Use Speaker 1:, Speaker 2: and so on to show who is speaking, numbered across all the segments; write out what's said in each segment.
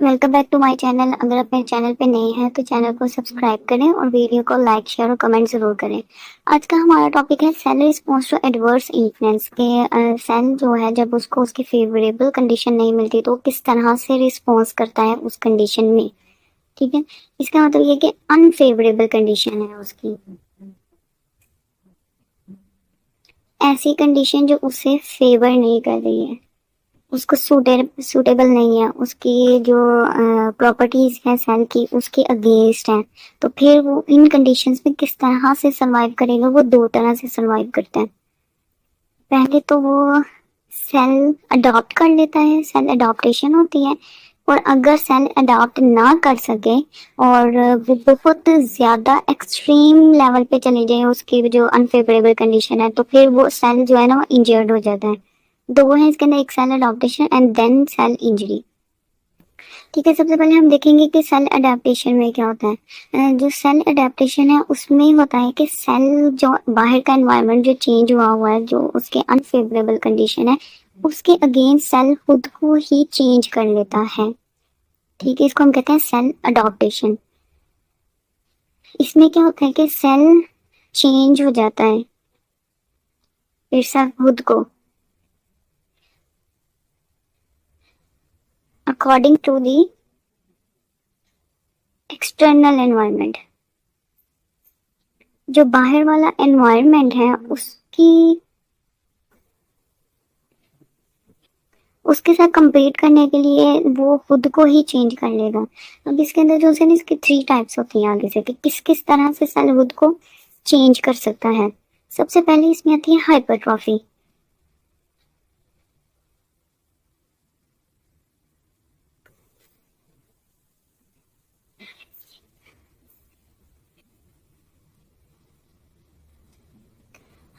Speaker 1: Welcome back to my channel. अगर आप मेरे चैनल पे नए हैं तो चैनल को सब्सक्राइब करें और वीडियो को लाइक शेयर और कमेंट ज़रूर करें। आज का हमारा टॉपिक है cell response to adverse influence के सेल जो है जब उसको उसकी फेवरेबल कंडीशन नहीं मिलती तो वो किस तरह से रिस्पॉन्स करता है उस कंडीशन में। ठीक है, इसका मतलब ये कि अनफेवरेबल कंडीशन है उसकी, ऐसी कंडीशन जो उसे फेवर नहीं कर रही है, उसको सूटेबल नहीं है, उसकी जो प्रॉपर्टीज है सेल की उसके अगेंस्ट है। तो फिर वो इन कंडीशंस में किस तरह से सरवाइव करेगा? वो दो तरह से सरवाइव करता है। पहले तो वो सेल अडॉप्ट कर लेता है, सेल अडॉप्टेशन होती है। और अगर सेल अडॉप्ट ना कर सके और वो बहुत ज़्यादा एक्सट्रीम लेवल पे चली जाए उसकी जो अनफेवरेबल कंडीशन है, तो फिर वो सेल जो है ना वो इंजर्ड हो जाता है। दो है इसके अंदर, एक cell adaptation and then cell injury. ठीक है, सबसे पहले हम देखेंगे कि सेल अडेप्टेशन में क्या होता है। जो सेल अडेप्टेशन है उसमें होता है कि सेल जो बाहर का एनवायरनमेंट जो चेंज हुआ हुआ है, जो उसके अनफेवरेबल कंडीशन है, उसके अगेंस्ट सेल खुद को ही चेंज कर लेता है। ठीक है, इसको हम कहते हैं सेल अडॉप्टेशन। इसमें क्या होता है कि सेल चेंज हो जाता है फिर से खुद को according to the external environment. जो बाहर वाला एनवायरनमेंट है उसके साथ compete करने के लिए वो खुद को ही चेंज कर लेगा। अब इसके अंदर जो है इसकी थ्री टाइप्स होती हैं आगे से कि किस किस तरह से सेल खुद को चेंज कर सकता है। सबसे पहले इसमें आती है हाइपरट्रॉफी।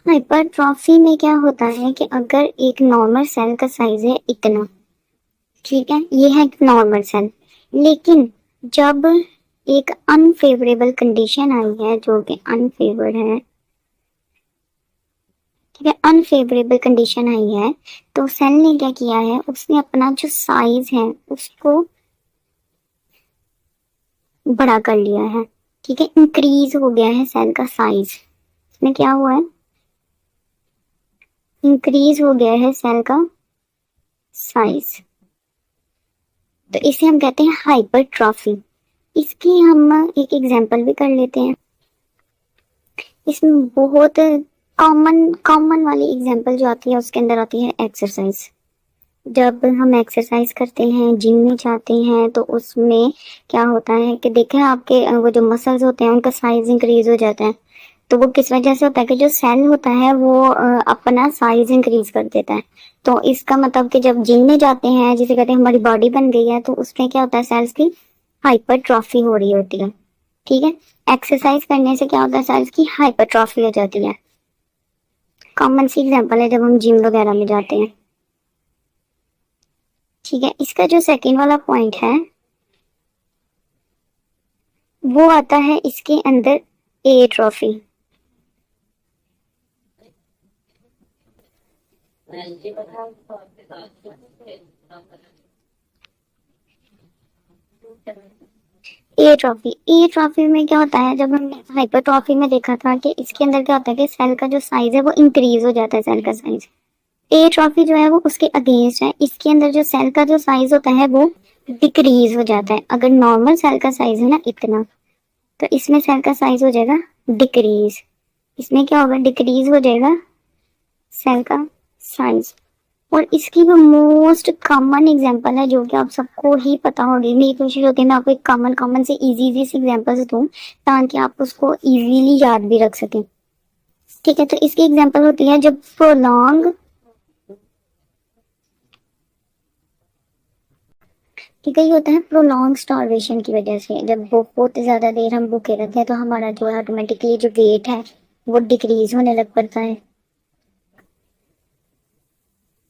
Speaker 1: हाइपरट्रॉफी में क्या होता है कि अगर एक नॉर्मल सेल का साइज है इतना, ठीक है, ये है एक नॉर्मल सेल, लेकिन जब एक अनफेवरेबल कंडीशन आई है जो कि अनफेवर्ड है, ठीक है, अनफेवरेबल कंडीशन आई है, तो सेल ने क्या किया है, उसने अपना जो साइज है उसको बड़ा कर लिया है। ठीक है, इंक्रीज हो गया है सेल का साइज। इसमें क्या हुआ है, इंक्रीज हो गया है सेल का साइज। तो इसे हम कहते हैं हाइपरट्रॉफी। इसकी हम एक एग्जांपल भी कर लेते हैं। इसमें बहुत कॉमन कॉमन वाली एग्जांपल जो आती है उसके अंदर आती है एक्सरसाइज। जब हम एक्सरसाइज करते हैं, जिम में जाते हैं, तो उसमें क्या होता है कि देखें आपके वो जो मसल्स होते हैं उनका साइज इंक्रीज हो जाता है। तो वो किस वजह से होता है कि जो सेल होता है वो अपना साइज इंक्रीज कर देता है। तो इसका मतलब कि जब जिम में जाते हैं, जिसे कहते हैं हमारी बॉडी बन गई है, तो उसमें क्या होता है, सेल्स की हाइपरट्रॉफी हो रही होती है। ठीक है, एक्सरसाइज करने से क्या होता है, सेल्स की हाइपरट्रॉफी हो जाती है। कॉमन सी एग्जांपल है जब हम जिम वगैरह में जाते हैं। ठीक है, इसका जो सेकंड वाला पॉइंट है वो आता है इसके अंदर एट्रोफी। ए ट्रॉफी में क्या होता है, जब हमने हाइपरट्रॉफी में देखा था कि इसके अंदर क्या होता है कि सेल का जो साइज है वो इंक्रीज हो जाता है, सेल का साइज। ए ट्रॉफी जो है वो उसके अगेंस्ट है, इसके अंदर जो सेल का जो साइज होता है वो डिक्रीज हो जाता है। अगर नॉर्मल सेल का साइज है ना इतना, तो इसमें सेल का साइज हो जाएगा डिक्रीज। इसमें क्या होगा, डिक्रीज हो जाएगा सेल का साइज। और इसकी जो मोस्ट कॉमन एग्जांपल है जो कि आप सबको ही पता होगी, मेरी कोशिश होती है मैं आपको एक कॉमन कॉमन से इजी इजी सी एग्जांपल्स दूं ताकि आप उसको इजीली याद भी रख सकें। ठीक है, तो इसकी एग्जांपल होती है जब प्रोलॉन्ग, ठीक है, ये होता है प्रोलॉन्ग स्टार्वेशन की वजह से। जब बहुत ज्यादा देर हम भूखे रहते हैं तो हमारा जो है ऑटोमेटिकली जो वेट है वो डिक्रीज होने लग पड़ता है,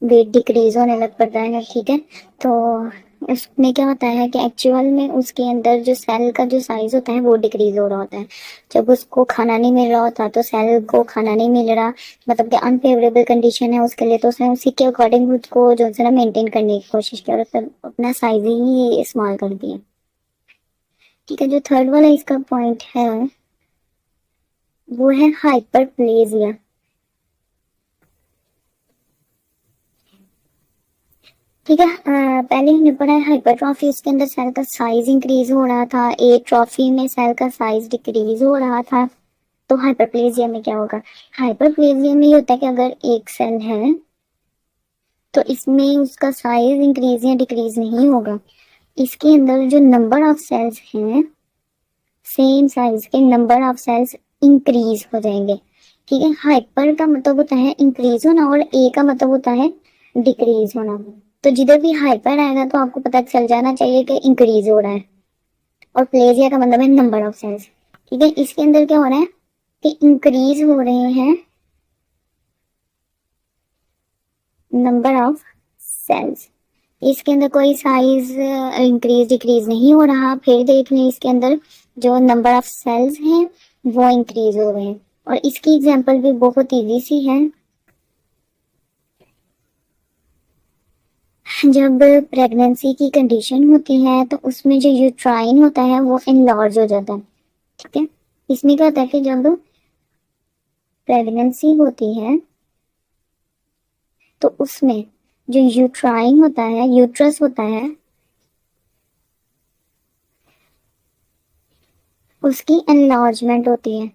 Speaker 1: वेट डिक्रीज होने लग पड़ता है। ठीक है, तो उसमें क्या होता है कि एक्चुअल में उसके अंदर जो सेल का जो साइज होता है वो डिक्रीज हो रहा होता है। जब उसको खाना नहीं मिल रहा होता तो सेल को खाना नहीं मिल रहा, मतलब कि अनफेवरेबल कंडीशन है उसके लिए, तो उसने उसी के अकॉर्डिंग उसको जो है ना मेंटेन करने की कोशिश की और फिर अपना साइज ही स्मॉल कर दिया। ठीक है, जो थर्ड वाला इसका पॉइंट है वो है हाइपरप्लेजिया। ठीक है, पहले हमने पढ़ा है हाइपरट्रॉफी, उसके अंदर सेल का साइज इंक्रीज हो रहा था, एट्रॉफी में सेल का साइज डिक्रीज हो रहा था। तो हाइपरप्लेजिया में क्या होगा? हाइपरप्लेजिया में ये होता है कि अगर एक सेल है तो इसमें उसका साइज इंक्रीज या डिक्रीज नहीं होगा, इसके अंदर जो नंबर ऑफ सेल्स हैं सेम साइज के नंबर ऑफ सेल्स इंक्रीज हो जाएंगे। ठीक है, हाइपर का मतलब होता है इंक्रीज होना और ए का मतलब होता है डिक्रीज होना। तो जिधर भी हाइपर आएगा तो आपको पता चल जाना चाहिए कि इंक्रीज हो रहा है, और प्लेजिया का मतलब है नंबर ऑफ सेल्स। ठीक है, इसके अंदर क्या हो रहा है कि इंक्रीज हो रहे हैं नंबर ऑफ सेल्स, इसके अंदर कोई साइज इंक्रीज डिक्रीज नहीं हो रहा। फिर देख लें इसके अंदर जो नंबर ऑफ सेल्स हैं वो इंक्रीज हो रहे हैं, और इसकी एग्जांपल भी बहुत इजी सी है। जब प्रेगनेंसी की कंडीशन होती है तो उसमें जो यूट्राइन होता है वो इनलार्ज हो जाता है। ठीक है, इसमें क्या होता है कि जब प्रेगनेंसी होती है तो उसमें जो यूट्राइन होता है, यूट्रस होता है, उसकी एनलार्जमेंट होती है।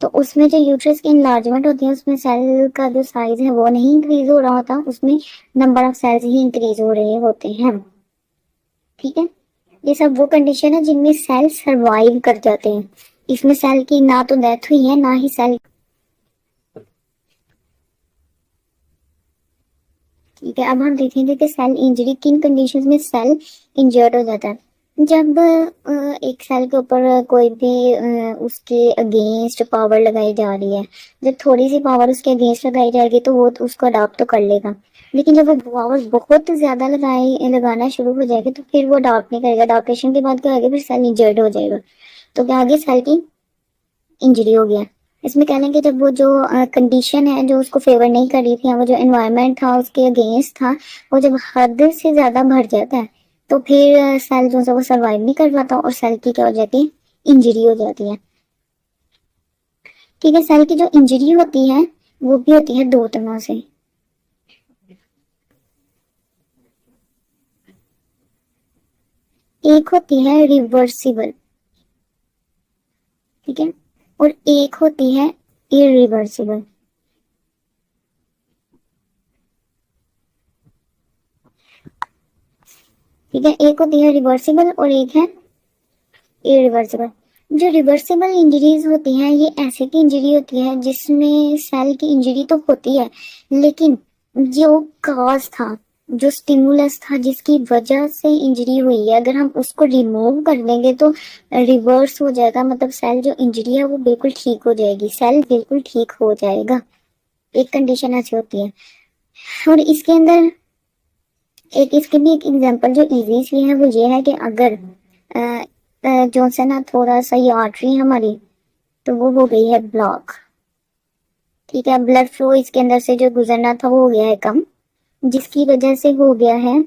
Speaker 1: तो उसमें जो यूट्रस की इनलार्जमेंट होती है उसमें सेल का जो साइज है वो नहीं इंक्रीज हो रहा होता, उसमें नंबर ऑफ सेल्स ही इंक्रीज हो रहे होते हैं। ठीक है, ये सब वो कंडीशन है जिनमें सेल सरवाइव कर जाते हैं। इसमें सेल की ना तो डेथ हुई है ना ही सेल। ठीक है, अब हम देखेंगे कि सेल इंजरी किन कंडीशंस में सेल इंजर्ड हो जाता है। जब एक सेल के ऊपर कोई भी उसके अगेंस्ट पावर लगाई जा रही है, जब थोड़ी सी पावर उसके अगेंस्ट लगाई जाएगी तो वो तो उसको अडॉप्ट तो कर लेगा, लेकिन जब वो पावर बहुत ज्यादा लगाना शुरू हो जाएगी तो फिर वो अडॉप्ट नहीं करेगा। अडॉप्टेशन के बाद क्या होगा, फिर सेल इंजर्ड हो जाएगा। तो क्या आगे सेल की इंजरी हो गया। इसमें कह लें कि जब वो जो कंडीशन है जो उसको फेवर नहीं कर रही थी, वो जो एनवायरनमेंट था उसके अगेंस्ट था, वो जब हद से ज्यादा बढ़ जाता है तो फिर सेल जो है वो सरवाइव नहीं कर पाता और सेल की क्या हो जाती है, इंजरी हो जाती है। ठीक है, सेल की जो इंजरी होती है वो भी होती है दो तरह से। एक होती है रिवर्सिबल, ठीक है, और एक होती है इरिवर्सिबल। ठीक है, एक होती है रिवर्सिबल और एक है इरिवर्सिबल। जो रिवर्सिबल इंजरीज होती हैं ये ऐसे की इंजरी होती है जिसमें सेल की इंजरी तो होती है, लेकिन जो कॉज था, जो स्टिमुलस था जिसकी वजह से इंजरी हुई है, अगर हम उसको रिमूव कर देंगे तो रिवर्स हो जाएगा, मतलब सेल जो इंजरी है वो बिल्कुल ठीक हो जाएगी, सेल बिल्कुल ठीक हो जाएगा। एक कंडीशन ऐसी होती है। और इसके अंदर एक इसके भी एक एग्जांपल जो इजी सी है वो ये है कि अगर जो से ना थोड़ा सा ये आर्टरी है हमारी, तो वो हो गई है ब्लॉक। ठीक है, ब्लड फ्लो इसके अंदर से जो गुजरना था वो हो गया है कम, जिसकी वजह से हो गया है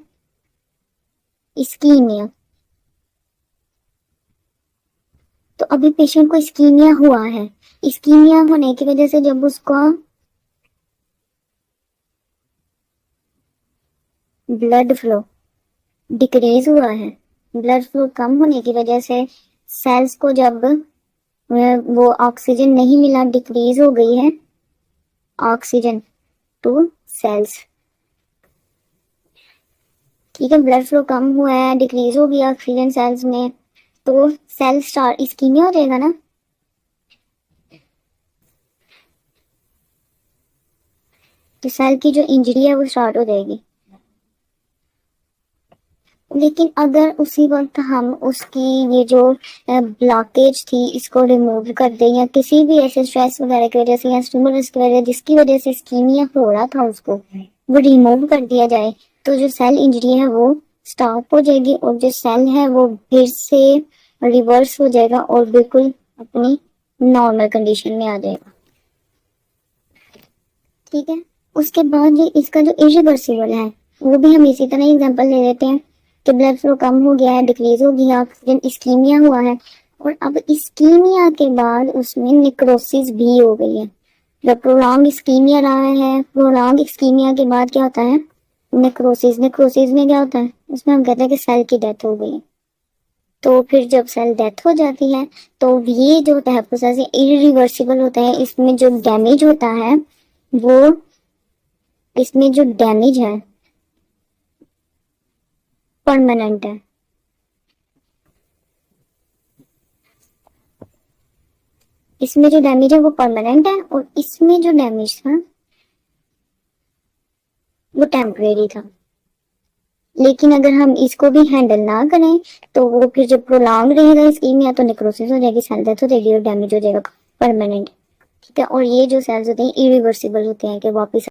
Speaker 1: इस्कीमिया। तो अभी पेशेंट को इस्कीमिया हुआ है, इस्कीमिया होने की वजह से जब उसका ब्लड फ्लो डिक्रीज हुआ है, ब्लड फ्लो कम होने की वजह से सेल्स को जब वो ऑक्सीजन नहीं मिला, डिक्रीज हो गई है ऑक्सीजन टू सेल्स। ठीक है, ब्लड फ्लो कम हुआ है, डिक्रीज हो गया ऑक्सीजन सेल्स में, तो सेल स्टार्ट इस्कीमिया हो जाएगा ना। तो सेल की जो इंजरी है वो स्टार्ट हो जाएगी। लेकिन अगर उसी वक्त हम उसकी ये जो ब्लॉकेज थी इसको रिमूव कर दें, या किसी भी ऐसे स्ट्रेस वगैरह की वजह से या स्टिमुलस की वजह जिसकी वजह से इस्कीमिया हो रहा था उसको वो रिमूव कर दिया जाए, तो जो सेल इंजरी है वो स्टॉप हो जाएगी और जो सेल है वो फिर से रिवर्स हो जाएगा और बिल्कुल अपनी नॉर्मल कंडीशन में आ जाएगा। ठीक है, उसके बाद ये इसका जो इरिवर्सिबल है वो भी हम इसी तरह एग्जांपल ले लेते हैं कि ब्लड फ्लो कम हो गया है, डिक्रीज हो गया, ऑक्सीजन इस्कीमिया हुआ है और अब इस्कीमिया के बाद उसमें निक्रोसिस भी हो गई है। जब प्रोलॉन्ग इस्कीमिया रहा है, प्रोलॉन्ग इस्कीमिया के बाद क्या होता है, नेक्रोसिस। नेक्रोसिस में क्या होता है, उसमें हम कहते हैं कि सेल की डेथ हो गई है। तो फिर जब सेल डेथ हो जाती है तो ये जो होता है प्रोसेस इरिवर्सिबल होता है। इसमें जो डैमेज होता है वो, इसमें जो डैमेज है परमानेंट है। इसमें जो डैमेज है वो परमानेंट है और इसमें जो डैमेज था वो टेम्परेरी था। लेकिन अगर हम इसको भी हैंडल ना करें तो वो फिर जब प्रोलॉन्ग रहेगा इस्कीमिया तो नेक्रोसिस हो जाएगी, सेल डेथ हो जाएगी और डैमेज हो जाएगा परमानेंट। ठीक है, और ये जो सेल्स होते हैं इरिवर्सिबल होते हैं कि वापस